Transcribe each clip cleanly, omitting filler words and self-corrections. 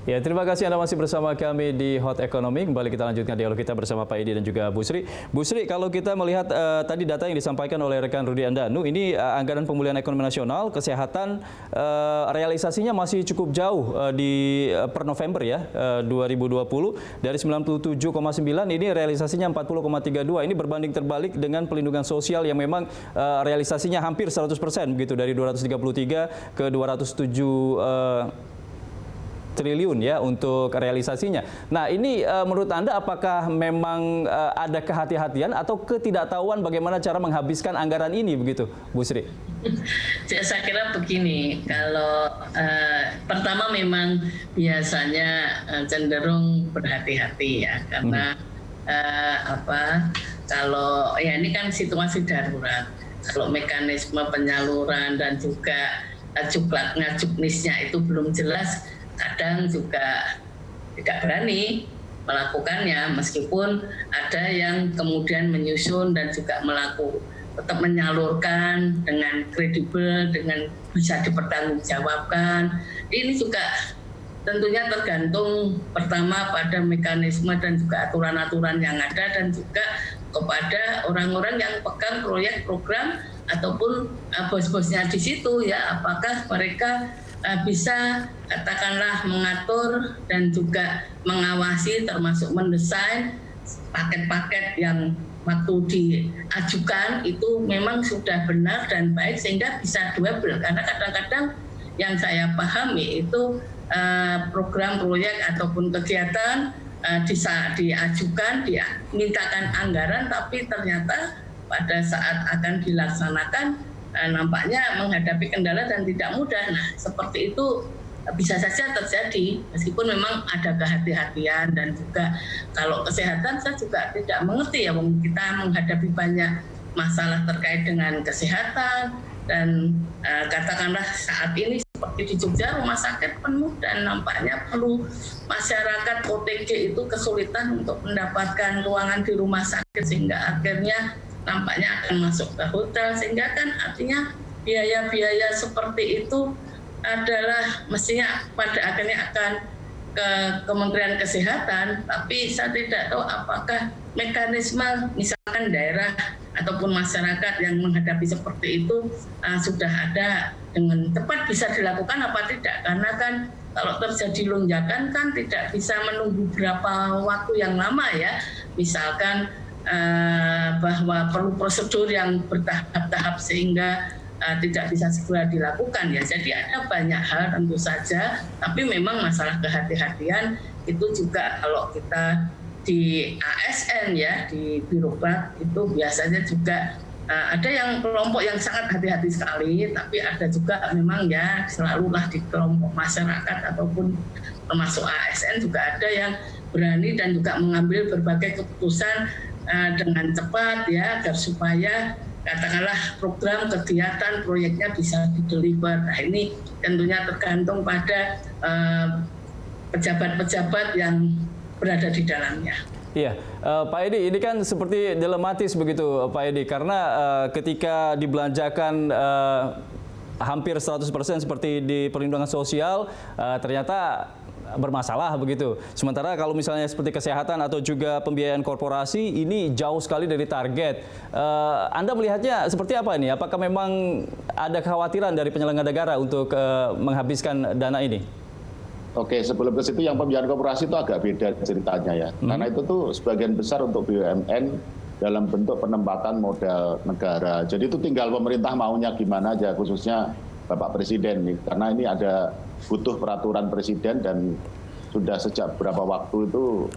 Ya, terima kasih Anda masih bersama kami di Hot Economy. Kembali kita lanjutkan dialog kita bersama Pak Edi dan juga Bu Sri. Bu Sri, kalau kita melihat tadi data yang disampaikan oleh rekan Rudi Andanu, ini anggaran pemulihan ekonomi nasional, kesehatan, realisasinya masih cukup jauh di per November ya, 2020. Dari 97,9 ini realisasinya 40,32. Ini berbanding terbalik dengan pelindungan sosial yang memang realisasinya hampir 100% begitu, dari 233 ke 207 triliun ya untuk realisasinya. Nah, ini menurut Anda apakah memang ada kehati-hatian atau ketidaktahuan bagaimana cara menghabiskan anggaran ini begitu, Bu Sri? Saya kira begini, kalau pertama memang biasanya cenderung berhati-hati ya, karena kalau ya ini kan situasi darurat. Kalau mekanisme penyaluran dan juga ngajuknisnya itu belum jelas, kadang juga tidak berani melakukannya, meskipun ada yang kemudian menyusun dan juga tetap menyalurkan dengan kredibel, dengan bisa dipertanggungjawabkan. Ini juga tentunya tergantung pertama pada mekanisme dan juga aturan-aturan yang ada, dan juga kepada orang-orang yang pegang proyek program ataupun bos-bosnya di situ ya, apakah mereka bisa katakanlah mengatur dan juga mengawasi, termasuk mendesain paket-paket yang waktu diajukan itu memang sudah benar dan baik sehingga bisa doable. Karena kadang-kadang yang saya pahami itu program proyek ataupun kegiatan diajukan, dimintakan anggaran, tapi ternyata pada saat akan dilaksanakan nampaknya menghadapi kendala dan tidak mudah. Nah, seperti itu bisa saja terjadi, meskipun memang ada kehati-hatian. Dan juga kalau kesehatan saya juga tidak mengerti ya, kita menghadapi banyak masalah terkait dengan kesehatan, dan katakanlah saat ini seperti di Jogja rumah sakit penuh, dan nampaknya perlu masyarakat OTG itu kesulitan untuk mendapatkan ruangan di rumah sakit, sehingga akhirnya nampaknya akan masuk ke hotel, sehingga kan artinya biaya-biaya seperti itu adalah mestinya pada akhirnya akan ke Kementerian Kesehatan, tapi saya tidak tahu apakah mekanisme misalkan daerah ataupun masyarakat yang menghadapi seperti itu sudah ada dengan tepat bisa dilakukan apa tidak, karena kan kalau terjadi lonjakan kan tidak bisa menunggu berapa waktu yang lama ya, misalkan bahwa perlu prosedur yang bertahap-tahap sehingga tidak bisa segera dilakukan ya. Jadi ada banyak hal tentu saja, tapi memang masalah kehati-hatian itu juga kalau kita di ASN ya, di birokrat itu biasanya juga ada yang kelompok yang sangat hati-hati sekali, tapi ada juga memang ya selalulah di kelompok masyarakat ataupun termasuk ASN juga ada yang berani dan juga mengambil berbagai keputusan dengan cepat ya, agar supaya katakanlah program kegiatan proyeknya bisa dideliver. Nah, ini tentunya tergantung pada pejabat-pejabat yang berada di dalamnya. Iya, Pak Edi, ini kan seperti dilematis begitu, Pak Edi, karena ketika dibelanjakan hampir 100% seperti di perlindungan sosial, ternyata bermasalah begitu. Sementara kalau misalnya seperti kesehatan atau juga pembiayaan korporasi ini jauh sekali dari target. Anda melihatnya seperti apa ini? Apakah memang ada kekhawatiran dari penyelenggara negara untuk menghabiskan dana ini? Oke, sebelum ke situ yang pembiayaan korporasi itu agak beda ceritanya ya. Karena itu tuh sebagian besar untuk BUMN dalam bentuk penempatan modal negara. Jadi itu tinggal pemerintah maunya gimana aja, khususnya Bapak Presiden nih. Karena ini ada butuh peraturan Presiden, dan sudah sejak beberapa waktu itu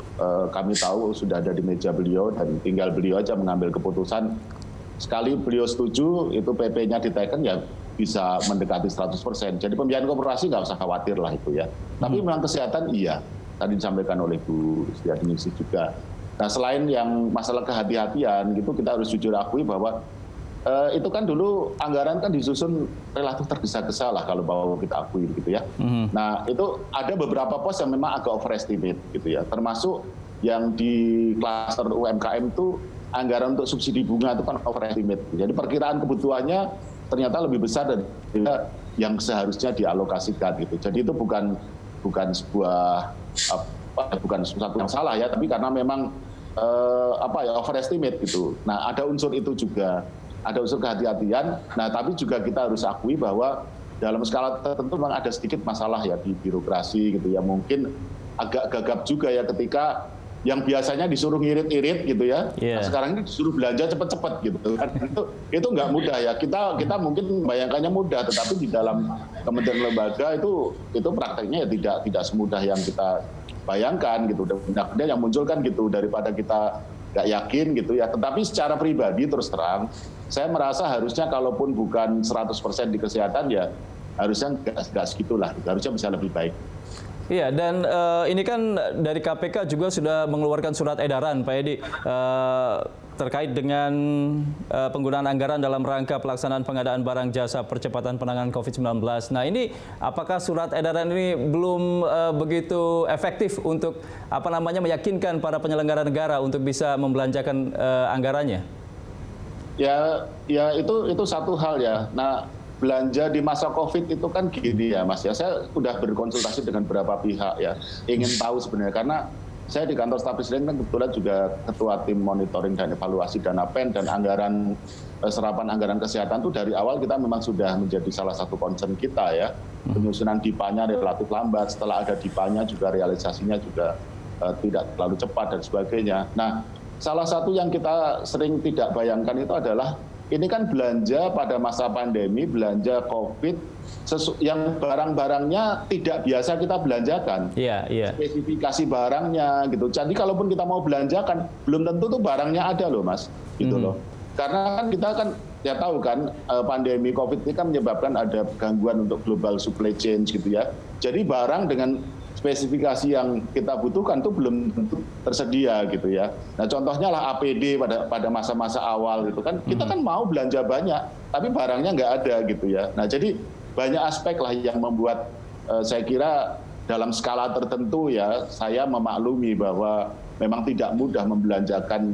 kami tahu sudah ada di meja beliau, dan tinggal beliau aja mengambil keputusan. Sekali beliau setuju itu PP-nya diteken ya bisa mendekati 100%. Jadi pembiayaan korporasi nggak usah khawatir lah itu ya. Tapi memang kesehatan iya, tadi disampaikan oleh Bu Setianingsih juga. Nah, selain yang masalah kehati-hatian gitu, kita harus jujur akui bahwa itu kan dulu anggaran kan disusun relatif tergesa-gesa lah kalau mau kita akui gitu ya. Nah, itu ada beberapa pos yang memang agak overestimate gitu ya. Termasuk yang di klaster UMKM itu anggaran untuk subsidi bunga itu kan overestimate. Jadi perkiraan kebutuhannya ternyata lebih besar dari yang seharusnya dialokasikan gitu. Jadi itu bukan sebuah bukan sesuatu yang salah ya, tapi karena memang overestimate gitu. Nah, ada unsur itu juga, ada unsur kehati-hatian. Nah, tapi juga kita harus akui bahwa dalam skala tertentu memang ada sedikit masalah ya di birokrasi gitu ya. Mungkin agak gagap juga ya ketika yang biasanya disuruh ngirit-irit gitu ya, nah, sekarang ini disuruh belanja cepet-cepet gitu kan. Itu nggak mudah ya. Kita mungkin membayangkannya mudah, tetapi di dalam kementerian lembaga itu prakteknya ya tidak semudah yang kita bayangkan gitu. Dan yang muncul kan gitu, daripada kita nggak yakin gitu ya. Tetapi secara pribadi terus terang, saya merasa harusnya kalaupun bukan 100% di kesehatan ya harusnya nggak segitulah, harusnya bisa lebih baik. Iya, dan ini kan dari KPK juga sudah mengeluarkan surat edaran, Pak Edi, terkait dengan penggunaan anggaran dalam rangka pelaksanaan pengadaan barang jasa percepatan penanganan COVID-19. Nah, ini apakah surat edaran ini belum begitu efektif untuk meyakinkan para penyelenggara negara untuk bisa membelanjakan anggarannya? Ya itu satu hal ya. Nah, belanja di masa COVID itu kan gini ya Mas ya, saya sudah berkonsultasi dengan beberapa pihak ya, ingin tahu sebenarnya, karena saya di kantor staf presiden kan kebetulan juga ketua tim monitoring dan evaluasi dana PEN dan anggaran serapan anggaran kesehatan itu dari awal kita memang sudah menjadi salah satu concern kita ya. Penyusunan DIPA-nya relatif lambat, setelah ada DIPA-nya juga realisasinya juga tidak terlalu cepat dan sebagainya. Nah, salah satu yang kita sering tidak bayangkan itu adalah ini kan belanja pada masa pandemi, belanja COVID, yang barang-barangnya tidak biasa kita belanjakan. Spesifikasi barangnya gitu. Jadi kalaupun kita mau belanjakan, belum tentu tuh barangnya ada loh Mas, gitu loh. Karena kan kita kan ya tahu kan pandemi COVID ini kan menyebabkan ada gangguan untuk global supply chain gitu ya. Jadi barang dengan spesifikasi yang kita butuhkan itu belum tentu tersedia gitu ya. Nah, contohnya lah APD pada masa-masa awal gitu kan, kita kan mau belanja banyak, tapi barangnya nggak ada gitu ya. Nah, jadi banyak aspek lah yang membuat saya kira dalam skala tertentu ya, saya memaklumi bahwa memang tidak mudah membelanjakan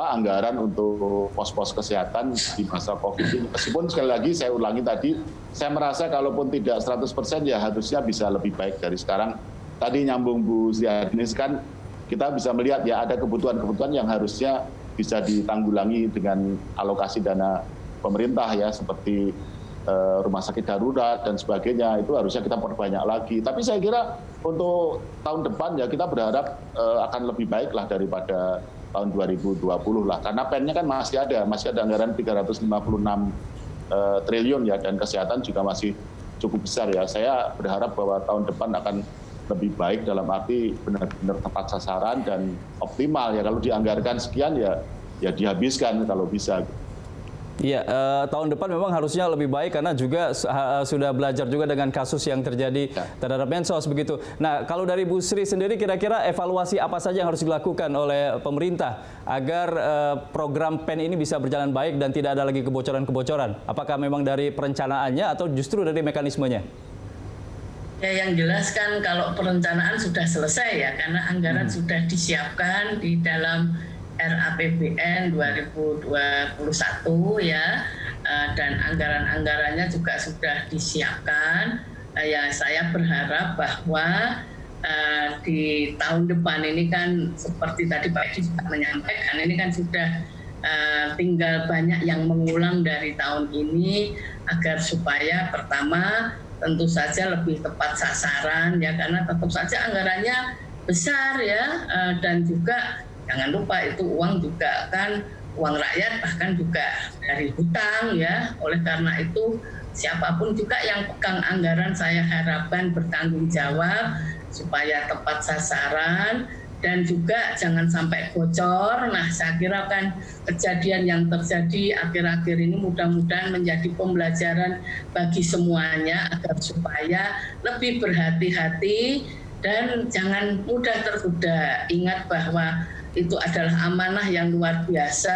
anggaran untuk pos-pos kesehatan di masa COVID ini. Meskipun sekali lagi saya ulangi tadi, saya merasa kalaupun tidak 100% ya harusnya bisa lebih baik dari sekarang. Tadi nyambung Bu Sriadnis kan, kita bisa melihat ya ada kebutuhan-kebutuhan yang harusnya bisa ditanggulangi dengan alokasi dana pemerintah ya, seperti rumah sakit darurat dan sebagainya, itu harusnya kita perbanyak lagi. Tapi saya kira untuk tahun depan ya kita berharap akan lebih baik lah daripada tahun 2020 lah, karena PEN-nya kan masih ada anggaran 356 triliun ya, dan kesehatan juga masih cukup besar ya. Saya berharap bahwa tahun depan akan lebih baik dalam arti benar-benar tepat sasaran dan optimal ya. Kalau dianggarkan sekian ya dihabiskan kalau bisa. Iya, tahun depan memang harusnya lebih baik karena juga sudah belajar juga dengan kasus yang terjadi terhadap Mensos begitu. Nah, kalau dari Bu Sri sendiri kira-kira evaluasi apa saja yang harus dilakukan oleh pemerintah agar program PEN ini bisa berjalan baik dan tidak ada lagi kebocoran-kebocoran? Apakah memang dari perencanaannya atau justru dari mekanismenya? Ya, yang jelas kan kalau perencanaan sudah selesai ya, karena anggaran sudah disiapkan di dalam RAPBN 2021 ya, dan anggaran-anggarannya juga sudah disiapkan. Ya, saya berharap bahwa di tahun depan ini kan seperti tadi Pak Edi juga menyampaikan, ini kan sudah tinggal banyak yang mengulang dari tahun ini agar supaya pertama tentu saja lebih tepat sasaran ya, karena tentu saja anggarannya besar ya, dan juga jangan lupa itu uang juga kan uang rakyat, bahkan juga dari hutang ya. Oleh karena itu siapapun juga yang pegang anggaran saya harapkan bertanggung jawab supaya tepat sasaran dan juga jangan sampai bocor. Nah, saya kira kan kejadian yang terjadi akhir-akhir ini mudah-mudahan menjadi pembelajaran bagi semuanya agar supaya lebih berhati-hati dan jangan mudah tergoda. Ingat bahwa itu adalah amanah yang luar biasa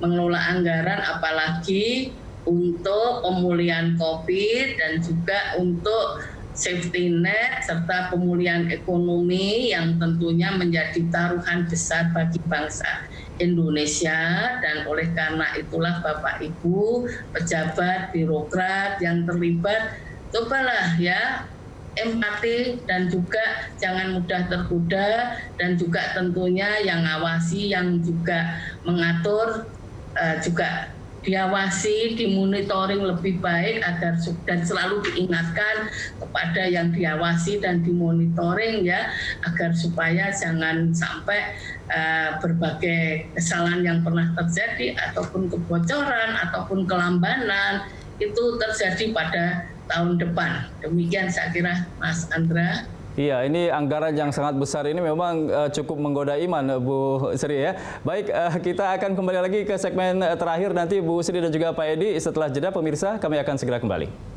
mengelola anggaran, apalagi untuk pemulihan COVID dan juga untuk safety net serta pemulihan ekonomi yang tentunya menjadi taruhan besar bagi bangsa Indonesia. Dan oleh karena itulah Bapak Ibu pejabat birokrat yang terlibat, cobalah ya empati dan juga jangan mudah tergoda, dan juga tentunya yang ngawasi, yang juga mengatur juga diawasi, dimonitoring lebih baik agar dan selalu diingatkan kepada yang diawasi dan dimonitoring ya, agar supaya jangan sampai berbagai kesalahan yang pernah terjadi ataupun kebocoran ataupun kelambanan itu terjadi pada tahun depan. Demikian saya kira Mas Andra. Iya, ini anggaran yang sangat besar ini memang cukup menggoda iman, Bu Sri ya. Baik, kita akan kembali lagi ke segmen terakhir nanti Bu Sri dan juga Pak Edi. Setelah jeda pemirsa, kami akan segera kembali.